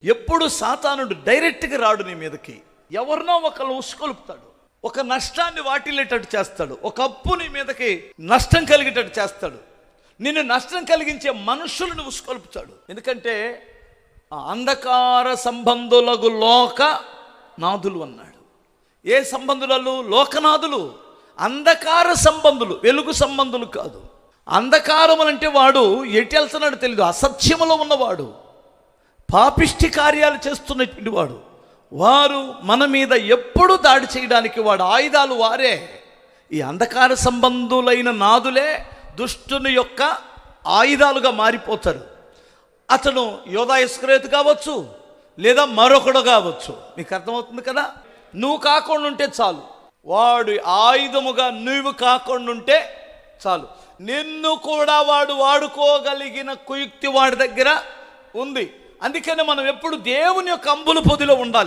ఎప్పుడు సాతానుడు డైరెక్ట్గా రాడు నీ మీదకి. ఎవరినో ఒకళ్ళు ఉసుకొలుపుతాడు, ఒక నష్టాన్ని వాటిల్లేటట్టు చేస్తాడు, ఒక అప్పు నీ మీదకి నష్టం కలిగేటట్టు చేస్తాడు, నిన్ను నష్టం కలిగించే మనుషులను ఉసుకొలుపుతాడు. ఎందుకంటే అంధకార సంబంధులకు లోక నాదులు అన్నాడు. ఏ సంబంధులు? లోకనాథులు. అంధకార సంబంధులు, వెలుగు సంబంధులు కాదు. అంధకారం అంటే వాడు ఎటు వెళ్తున్నాడు తెలియదు, అసత్యములో ఉన్నవాడు, పాపిష్టి కార్యాలు చేస్తున్నటువంటి వాడు. వారు మన మీద ఎప్పుడు దాడి చేయడానికి వాడు ఆయుధాలు వారే. ఈ అంధకార సంబంధులైన నాదులే దుష్టుని యొక్క ఆయుధాలుగా మారిపోతారు. అతను యోధా ఇస్కరియోతు కావచ్చు, లేదా మరొకడు కావచ్చు. మీకు అర్థమవుతుంది కదా. నువ్వు కాకుండా ఉంటే చాలు, వాడు ఆయుధముగా నువ్వు కాకుండా ఉంటే చాలు. నిన్ను కూడా వాడు వాడుకోగలిగిన కుయుక్తి వాడి దగ్గర ఉంది. అందుకని మనం ఎప్పుడు దేవుని యొక్క అంబుల పొదిలో ఉండాలి.